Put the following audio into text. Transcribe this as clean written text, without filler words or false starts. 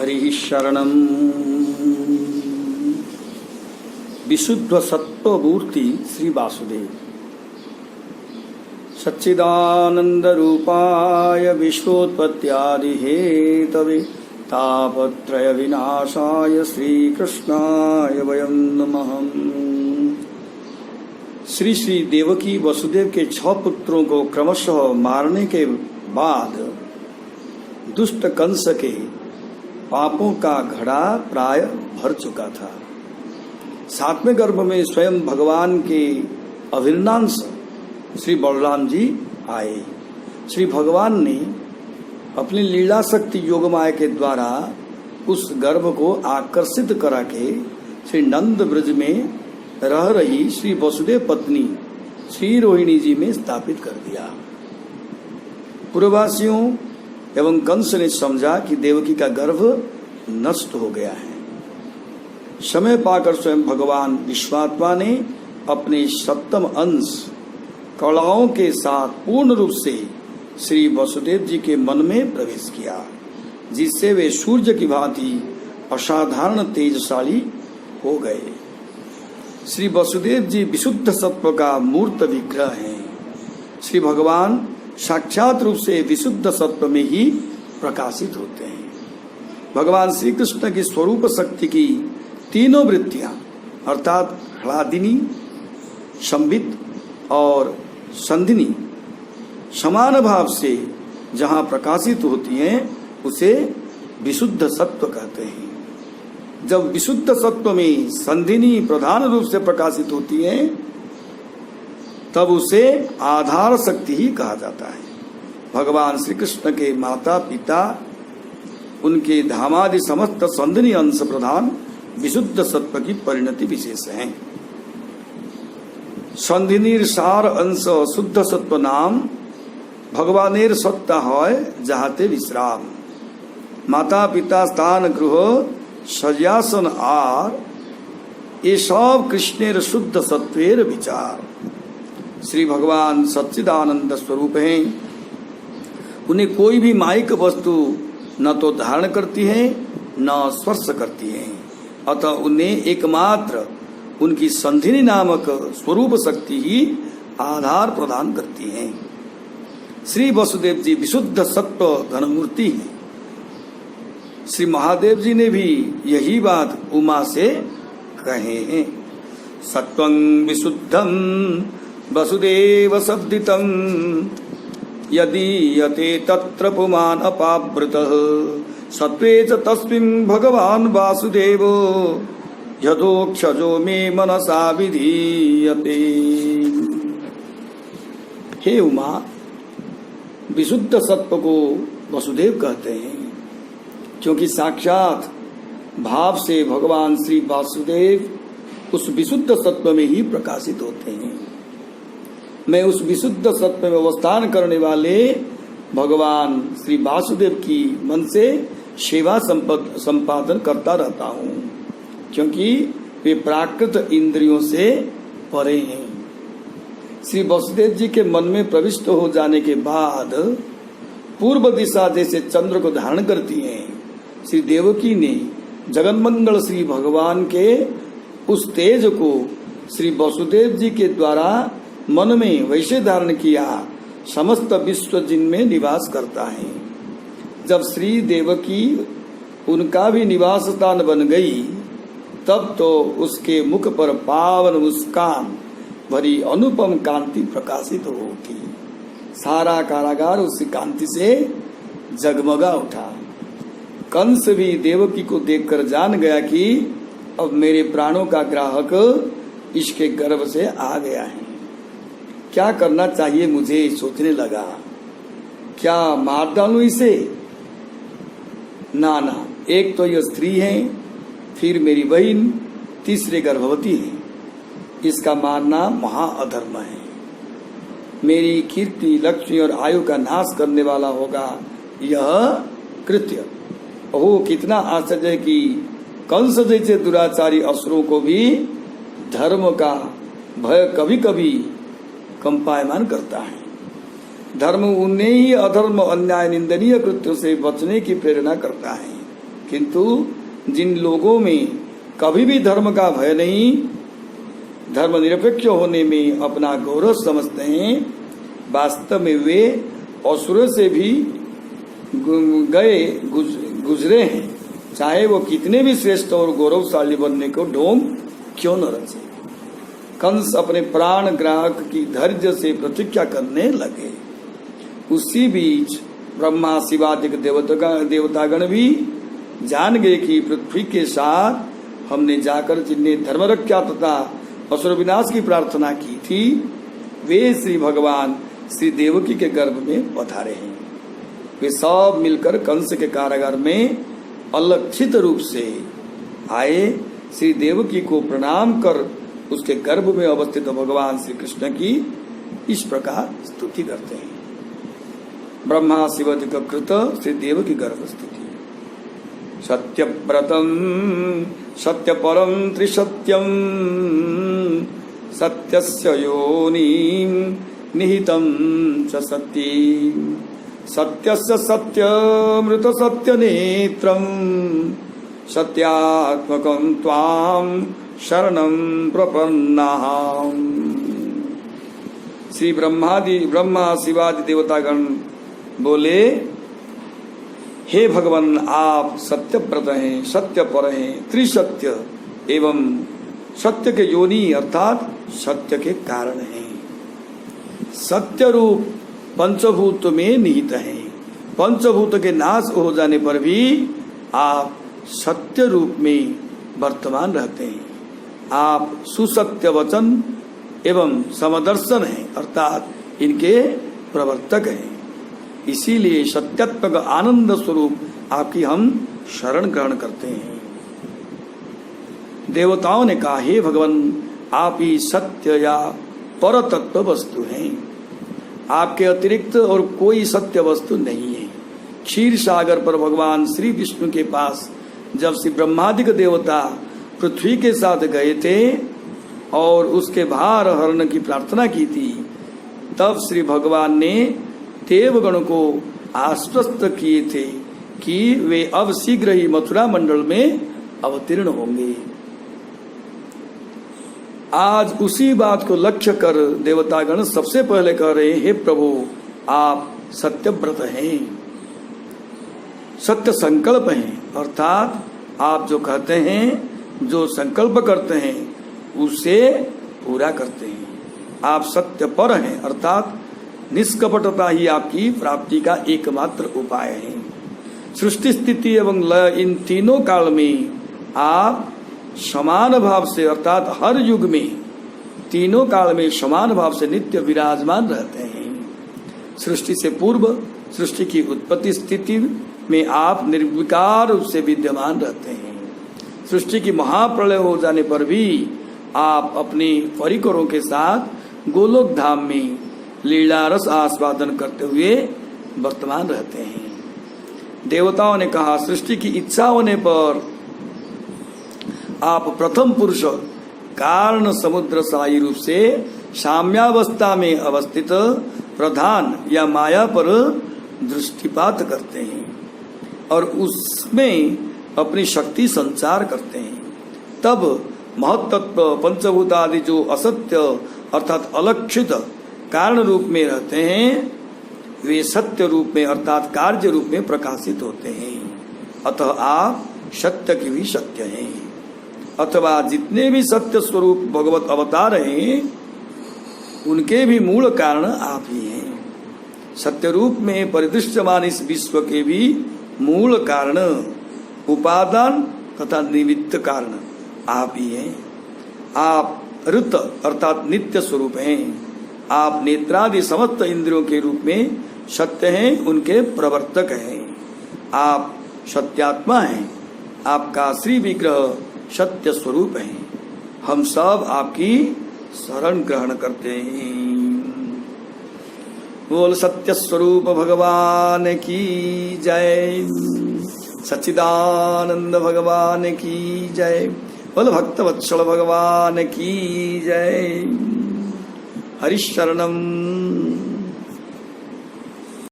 हरि शरणं विशुद्ध सत्वमूर्ति श्री वासुदेव सच्चिदानंद रूपाय विश्वोत्पत्त्यादि हेतवे तापत्रय विनाशाय श्रीकृष्णाय वयं नमः। श्री श्री देवकी वसुदेव के 6 पुत्रों को क्रमशः मारने के बाद दुष्ट कंस के पापों का घड़ा प्राय भर चुका था। 7वें गर्भ में स्वयं भगवान के अभिन्नांश श्री बलराम जी आए। श्री भगवान ने अपनी लीला शक्ति योगमाया के द्वारा उस गर्भ को आकर्षित करा के श्री नंद ब्रज में रह रही श्री वसुदेव पत्नी श्री रोहिणी जी में स्थापित कर दिया। पूर्ववासियों एवं कंस ने समझा कि देवकी का गर्भ नष्ट हो गया है। समय पाकर स्वयं भगवान विश्वात्मा ने अपने 7वें अंश कलाओं के साथ पूर्ण रूप से श्री वसुदेव जी के मन में प्रवेश किया, जिससे वे सूर्य की भांति असाधारण तेजशाली हो गए। श्री वसुदेव जी विशुद्ध सत्व का मूर्त विग्रह हैं। श्री भगवान साक्षात रूप से विशुद्ध सत्व में ही प्रकाशित होते हैं। भगवान श्री कृष्ण की स्वरूप शक्ति की तीनों वृत्तियां अर्थात ह्लादिनी, संबित और संधिनी समान भाव से जहां प्रकाशित होती हैं उसे विशुद्ध सत्व कहते हैं। जब विशुद्ध सत्व में संधिनी प्रधान रूप से प्रकाशित होती है तब उसे आधार शक्ति ही कहा जाता है। भगवान श्री कृष्ण के माता पिता उनके धामादि समस्त संधिनी अंश प्रधान विशुद्ध सत्व की परिणति विशेष है। संधिनीर सार अंश शुद्ध सत्व नाम भगवानेर सत्ता है जहाते विश्राम। माता पिता स्थान गृह सजासन आर ये सब कृष्णेर शुद्ध सत्वेर विचार। श्री भगवान सच्चिदानंद स्वरूप हैं। उन्हें कोई भी माइक वस्तु न तो धारण करती है न स्पर्श करती है, अतः उन्हें एकमात्र उनकी संधिनी नामक स्वरूप शक्ति ही आधार प्रदान करती है। श्री वसुदेव जी विशुद्ध सत्व घनमूर्ति हैं। श्री महादेव जी ने भी यही बात उमा से कहे हैं। सत्वं विशुद्धं वसुदेव शब्दितं यदि यते तत्र पुमान अपावृतः सत्वे च तस्मिन् भगवान वासुदेव यथोक्षजो मे मनसा विधीयते। हे उमा, विशुद्ध सत्व को वसुदेव कहते हैं क्योंकि साक्षात भाव से भगवान श्री वासुदेव उस विशुद्ध सत्व में ही प्रकाशित होते हैं। मैं उस विशुद्ध सत्व में अवस्थान करने वाले भगवान श्री वासुदेव की मन से सेवा संपादन करता रहता हूँ, क्योंकि वे प्राकृत इंद्रियों से परे हैं। श्री वसुदेव जी के मन में प्रविष्ट हो जाने के बाद पूर्व दिशा जैसे चंद्र को धारण करती हैं, श्री देवकी ने जगन्मंगल श्री भगवान के उस तेज को श्री वसुदेव जी के द्वारा मन में वैसे धारण किया समस्त विश्व जिनमें निवास करता है। जब श्री देवकी उनका भी निवास स्थान बन गई तब तो उसके मुख पर पावन मुस्कान भरी अनुपम कांति प्रकाशित हो उठी। सारा कारागार उस कांति से जगमगा उठा। कंस भी देवकी को देखकर जान गया कि अब मेरे प्राणों का ग्राहक इसके गर्भ से आ गया है। क्या करना चाहिए मुझे सोचने लगा। क्या मार डालूं इसे? ना, एक तो यह स्त्री है, फिर मेरी बहन, तीसरे गर्भवती है। इसका मारना महाअधर्म है। मेरी कीर्ति, लक्ष्मी और आयु का नाश करने वाला होगा यह कृत्य। ओह, कितना आश्चर्य है कि कंस जैसे दुराचारी असुरों को भी धर्म का भय कभी कभी कंपायमान करता है। धर्म उन्हें ही अधर्म, अन्याय, निंदनीय कृत्यों से बचने की प्रेरणा करता है, किंतु जिन लोगों में कभी भी धर्म का भय नहीं, धर्मनिरपेक्ष होने में अपना गौरव समझते हैं, वास्तव में वे असुरों से भी गुजरे हैं, चाहे वो कितने भी श्रेष्ठ और गौरवशाली बनने को ढोंग क्यों न रचे। कंस अपने प्राण ग्राहक की धैर्य से प्रतीक्षा करने लगे। उसी बीच ब्रह्मा शिवादिक देवतागण भी जान गए कि पृथ्वी के साथ हमने जाकर जिन्हें धर्म रक्षा तथा असुर विनाश की प्रार्थना की थी, वे श्री भगवान श्री देवकी के गर्भ में पधारे हैं। वे सब मिलकर कंस के कारागार में अलक्षित रूप से आए, श्री देवकी को प्रणाम कर उसके गर्भ में अवस्थित भगवान श्री कृष्ण की इस प्रकार स्तुति करते हैं। ब्रह्मा शिवादिक कृत श्री देवकी गर्भ स्तुति। सत्यव्रतम सत्यपरम त्रिसत्यम सत्यस्य योनिं निहितं च सत्यं सत्यस्य सत्यमृत सत्यनेत्रं सत्यात्मकं त्वां शरणं प्रपन्नाहम्। श्री ब्रह्मा शिवादि देवतागण बोले, हे भगवान, आप सत्यव्रत हैं, सत्यपर हैं, त्रिसत्य एवं सत्य के योनि अर्थात सत्य के कारण हैं। सत्य रूप पंचभूत में निहित हैं। पंचभूत के नाश हो जाने पर भी आप सत्य रूप में वर्तमान रहते हैं। आप सुसत्य वचन एवं समदर्शन हैं, अर्थात इनके प्रवर्तक हैं। इसीलिए सत्यत्व आनंद स्वरूप आपकी हम शरण ग्रहण करते हैं। देवताओं ने कहा, हे भगवान, आप ही सत्य या परतत्व वस्तु हैं। आपके अतिरिक्त और कोई सत्य वस्तु नहीं है। क्षीर सागर पर भगवान श्री विष्णु के पास जब श्री ब्रह्मादिक देवता पृथ्वी के साथ गए थे और उसके भार हरण की प्रार्थना की थी, तब श्री भगवान ने देवगण को आश्वस्त किए थे कि वे अब शीघ्र ही मथुरा मंडल में अवतीर्ण होंगे। आज उसी बात को लक्ष्य कर देवतागण सबसे पहले कह रहे, हे प्रभु, आप सत्यव्रत हैं, सत्य संकल्प हैं, अर्थात आप जो कहते हैं, जो संकल्प करते हैं, उसे पूरा करते हैं। आप सत्य पर हैं, अर्थात निष्कपटता ही आपकी प्राप्ति का एकमात्र उपाय है। सृष्टि स्थिति एवं लय इन तीनों काल में आप समान भाव से, अर्थात हर युग में तीनों काल में समान भाव से नित्य विराजमान रहते हैं। सृष्टि से पूर्व सृष्टि की उत्पत्ति स्थिति में आप निर्विकार रूप से विद्यमान रहते हैं। सृष्टि की महाप्रलय हो जाने पर भी आप अपने परिकरों के साथ गोलोक धाम में लीला रस आस्वादन करते हुए वर्तमान रहते हैं। देवताओं ने कहा, सृष्टि की इच्छा होने पर आप प्रथम पुरुष कारण समुद्र साई रूप से साम्यावस्था में अवस्थित प्रधान या माया पर दृष्टिपात करते हैं और उसमें अपनी शक्ति संचार करते हैं। तब महत्तत्व पंचभूत आदि जो असत्य अर्थात अलक्षित कारण रूप में रहते हैं, वे सत्य रूप में अर्थात कार्य रूप में प्रकाशित होते हैं। अतः आप सत्य की भी सत्य हैं, अथवा जितने भी सत्य स्वरूप भगवत अवतार हैं, उनके भी मूल कारण आप ही हैं। सत्य रूप में परिदृश्यमान इस विश्व के भी मूल कारण, उपादान तथा निमित्त कारण आप ही हैं। आप ऋत अर्थात नित्य स्वरूप हैं। आप नेत्रादि समस्त इंद्रियों के रूप में सत्य हैं, उनके प्रवर्तक हैं। आप सत्यात्मा हैं। आपका श्री विग्रह सत्य स्वरूप है। हम सब आपकी शरण ग्रहण करते हैं। बोल सत्य स्वरूप भगवान की जय, सच्चिदानंद भगवान की जय, बोल भक्तवत्सल भगवान की जय। हरिशरणम